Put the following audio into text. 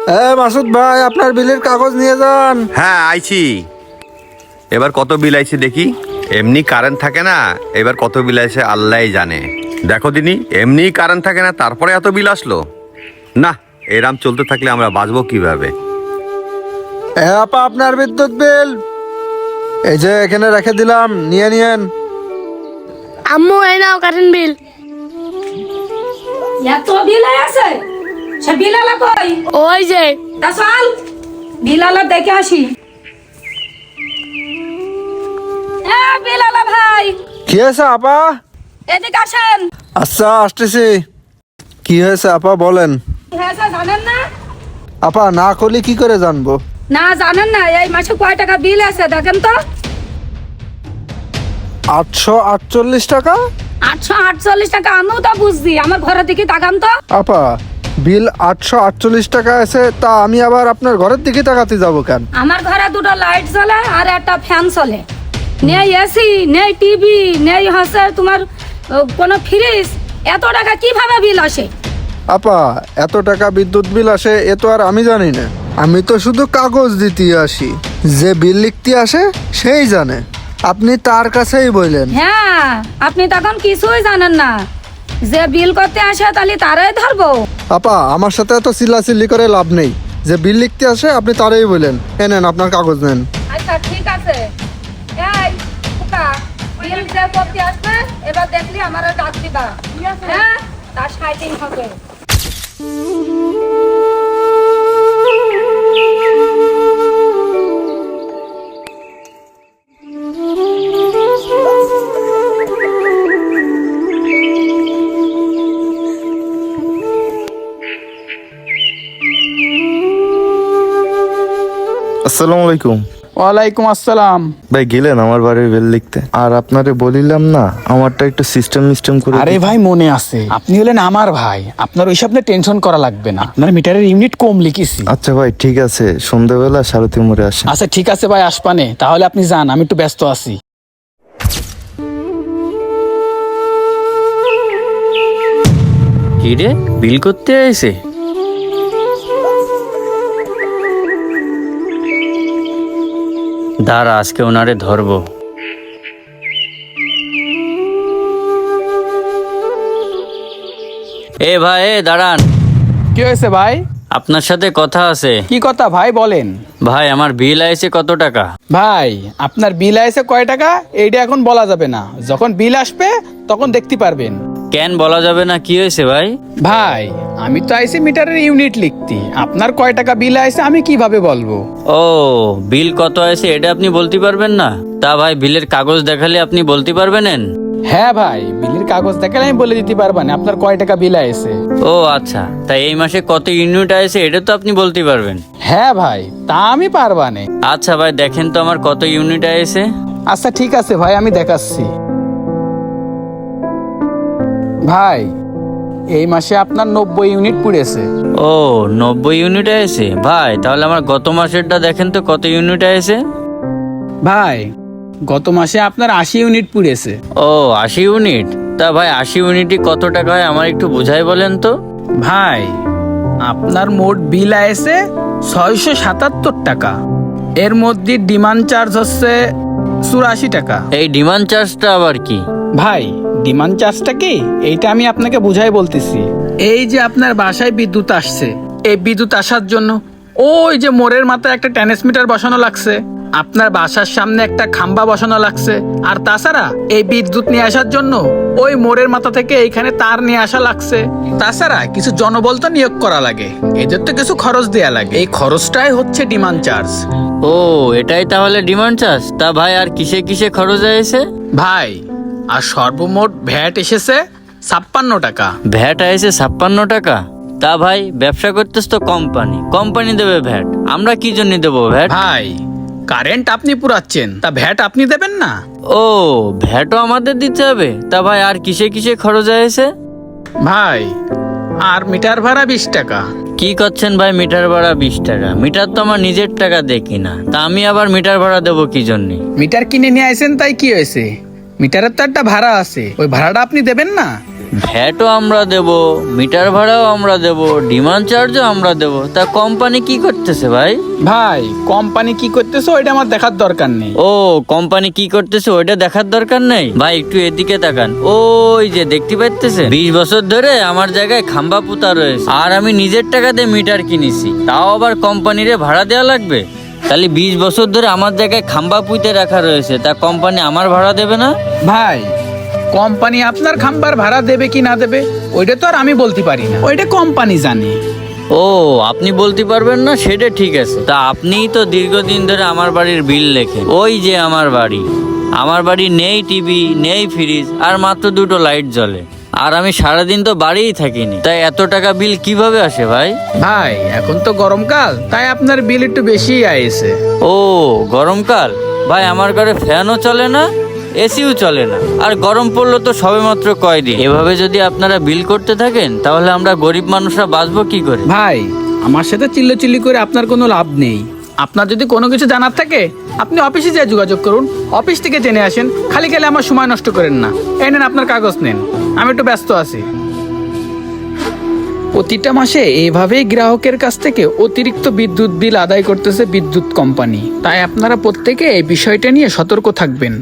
মাসুদ ভাই, আপনার বিলের কাগজ নিয়ে যান। হ্যাঁ আইছি। এবার কত বিল আইছে দেখি। এমনি কারেন্ট থাকে না, এবার কত বিল আইছে আল্লাহই জানে। দেখো দিনি, এমনি কারেন্ট থাকে না তারপরে এত বিল আসলো। না, এরাম চলতে থাকলে আমরা বাঁচবো কিভাবে? আপা, আপনার বিদ্যুৎ বিল এই যে এখানে রেখে দিলাম, নিয়ে নিয়েন। আম্মু এই নাও কারেন্ট বিল। এত বিল আছে, সে বিলালা কই? ওই যে। তা চল বিলালা দেখে আসি। বিলালা ভাই, কি হয়েছে আপা? এদিকে আসেন। আচ্ছা, আসতেছি। কি হয়েছে আপা, বলেন। কি হয়েছে জানেন না? আপা, না করলে কি করে জানবো? না জানেন না, এই মাসে কয় টাকা বিল আছে দেখেন তো। 848 টাকা। 848 টাকা। আমিও তো বুঝছি, আমার ঘরের দিকে তাকান তো। আপা, বিল 848 টাকা আছে, তা আমি আবার আপনার ঘরের দিকে তাকাতে যাবো কেন? আমার ঘরে দুটো লাইট জ্বলে আর একটা ফ্যান চলে, নেই এসি, নেই টিভি, নেই হচ্ছে তোমার কোনো ফ্রিজ। এত টাকা কিভাবে বিল আসে? আপা, এত টাকা বিদ্যুৎ বিল আসে এ তো আর আমি জানি না। আমি তো শুধু কাগজ দিতে আসি, যে বিল লিখতে আসে সেই জানে। আপনি তার কাছেই বললেন। হ্যাঁ, আপনি তখন কিছুই জানেন না। যে বিল করতে আসে তাহলে তারাই ধরবো। আপা, আমার সাথে এত চিল্লাচিল্লি করে লাভ নেই। যে বিল লিখতে আসে আপনি তারই বললেন। নেন, আপনার কাগজ নেন। আচ্ছা ঠিক আছে। এই খোকা, বিল যে করতে আসবে এবার দেখলি আমার ডাক দিবা। হ্যাঁ, তার সাইটিং হবে। আসসালামু আলাইকুম। ওয়ালাইকুম আসসালাম। ভাই গেলেন আমার বাড়ির বিল লিখতে, আর আপনারে বলিলাম না আমারটা একটু সিস্টেম করে আরে দিতে। ভাই মনে আছে, আপনি হলেন আমার ভাই, আপনার ওইসব নিয়ে টেনশন করা লাগবে না। আপনার মিটারের ইউনিট কম লিখেছি। আচ্ছা ভাই ঠিক আছে, সন্ধ্যাবেলা সারথি মোড়ে আসেন। আচ্ছা ঠিক আছে ভাই, আসপানে তাহলে আপনি যান, আমি একটু ব্যস্ত আছি। কি রে, বিল করতে আইছে? দাঁড়া, আজকে ওনারে ধরবো। এ ভাই, দাঁড়ান। কি হয়েছে ভাই? আপনার সাথে কথা আছে। কি কথা ভাই, বলেন। ভাই, আমার বিল আইছে কত টাকা? ভাই আপনার বিল আসে কয় টাকা এইটা এখন বলা যাবে না, যখন বিল আসবে তখন দেখতে পারবেন। কেন বলা যাবে না? কি হয়েছে ভাই? ভাই আমি তো আইসি মিটারের ইউনিট লিখতে, আপনার কয় টাকা বিল আসে আমি কিভাবে বলবো? ও, বিল কত আছে এটা আপনি বলতে পারবেন না? তা ভাই, বিলের কাগজ দেখালে আপনি বলতে পারবেন? হ্যাঁ ভাই, বিলের কাগজ দেখালে আমি বলে দিতে পারবেন আপনার কয় টাকা বিল আসে। ও আচ্ছা, তাই এই মাসে কত ইউনিট আছে এটা তো আপনি বলতে পারবেন? হ্যাঁ ভাই, তা আমি পারবানে। আচ্ছা ভাই, দেখেন তো আমার কত ইউনিট আছে। আচ্ছা ঠিক আছে ভাই, আমি দেখাচ্ছি। ভাই এই মাসে আপনার 90 ইউনিট পুড়েছে। ও, 90 ইউনিট আছে ভাই। তাহলে আমার গত মাসেরটা দেখেন তো কত ইউনিট আছে। ভাই গত মাসে আপনার 80 ইউনিট পুড়েছে। ও, 80 ইউনিট। তা ভাই, 80 ইউনিটই কত টাকা হয় আমার একটু বুঝাই বলেন তো। ভাই আপনার মোট বিল আছে 677 টাকা, এর মধ্যে ডিমান্ড চার্জ হচ্ছে 84 টাকা। এই ডিমান্ড চার্জটা আবার কি? ভাই ডিমান্ড চার্জটা কি এইটা আমি আপনাকে বুঝাই বলতেছি। এই যে আপনার বাসায় বিদ্যুৎ আসছে, এই বিদ্যুৎ আসার জন্য ওই যে মোড়ের মাথায় একটা ট্রান্সমিটার বসানো লাগছে, আপনার বাসার সামনে একটা খাম্বা বসানো লাগছে, আর তাছাড়া এই বিদ্যুৎ নিয়ে আসার জন্য ওই মোড়ের মাথা থেকে এইখানে তার নিয়ে আসা লাগছে। তাছাড়া কিছু জনবল তো নিয়োগ করা লাগে, এদের তো কিছু খরচ দেয়া লাগে, এই খরচটাই হচ্ছে ডিমান্ড চার্জ। ও, এটাই তাহলে ডিমান্ড চার্জ। তা ভাই, আর কিসে কিসে খরচ আছে? ভাই আর সর্বমোট ভ্যাট এসেছে 56 টাকা। ভ্যাট আছে 56 টাকা? তা ভাই, ব্যবসা করতেছ তো কোম্পানি, কোম্পানি দেবে ভ্যাট, আমরা কি জন্য দেবো ভ্যাট? ভাই কারেন্ট আপনি পুরাচ্ছেন, তা ভ্যাট আপনি দেবেন না? ও, ভ্যাটও আমাদের দিতে হবে? তা ভাই, আর কিসে কিসে খরচ আছে? ভাই আর মিটার ভাড়া 20 টাকা। কি করছেন ভাই, মিটার ভাড়া 20 টাকা? মিটার তো আমার নিজের টাকা দেখি না, তা আমি আবার মিটার ভাড়া দেবো কি জন্য? মিটার কিনে নিয়ে আসেন তাই কি হয়েছে, মিটারের তো একটা ভাড়া আছে, ওই ভাড়াটা আপনি দেবেন না? ভ্যাটও আমরা দেব, মিটার ভাড়াও আমরা দেব, ডিমান্ড চার্জও আমরা দেব। তা কোম্পানি কি করতেছে ভাই? ভাই কোম্পানি কি করতেছে ওইটা আমার দেখার দরকার নেই। ও কোম্পানি কি করতেছে ওইটা দেখার দরকার নেই? ভাই একটু এদিকে তাকান, ওই যে দেখতে পাইতেছেন 20 বছর ধরে আমার জায়গায় খাম্বা পুঁতা রয়েছে, আর আমি নিজের টাকা দিয়ে মিটার কিনেছি, তাও আবার কোম্পানিরে ভাড়া দেওয়া লাগবে? তাহলে 20 বছর ধরে আমার জায়গায় খাম্বা পুঁতে রাখা রয়েছে, তা কোম্পানি আমার ভাড়া দেবে না? ভাই কোম্পানি আপনার খাম্বার ভাড়া দেবে কি না দেবে ওইটা তো আর আমি বলতে পারি না, ওইটা কোম্পানি জানে। ও আপনি বলতে পারবেন না, সেটা ঠিক আছে। তা আপনিই তো দীর্ঘদিন ধরে আমার বাড়ির বিল লেখেন। ওই যে আমার বাড়ি নেই টিভি, নেই ফ্রিজ, আর মাত্র 2টো লাইট জ্বলে, আর আমি সারাদিন তো বাড়িই থাকিনি। তাই এত টাকা বিল কিভাবে আসে ভাই? ভাই এখন তো গরমকাল, তাই আপনার বিল একটু বেশি আইছে। ও গরমকাল? ভাই আমার ঘরে ফ্যানও চলে না, এসিও চলে না, আর গরম পড়লো তো সবেমাত্র কয়দিন। এভাবে যদি আপনারা বিল করতে থাকেন তাহলে আমরা গরিব মানুষরা বাঁচবো কি করে? ভাই আমার সাথে চিল্লি করে আপনার কোনো লাভ নেই। আপনার যদি কোনো কিছু জানার থাকে আপনি অফিসে যেয়ে যোগাযোগ করুন, অফিস থেকে জেনে আসেন। খালি আমার সময় নষ্ট করেন না। এই নেন আপনার কাগজ নেন, আমি একটু ব্যস্ত আছি। প্রতিটা মাসে এইভাবেই গ্রাহকের কাছ থেকে অতিরিক্ত বিদ্যুৎ বিল আদায় করতেছে বিদ্যুৎ কোম্পানি। তাই আপনারা প্রত্যেকে এই বিষয়টা নিয়ে সতর্ক থাকবেন।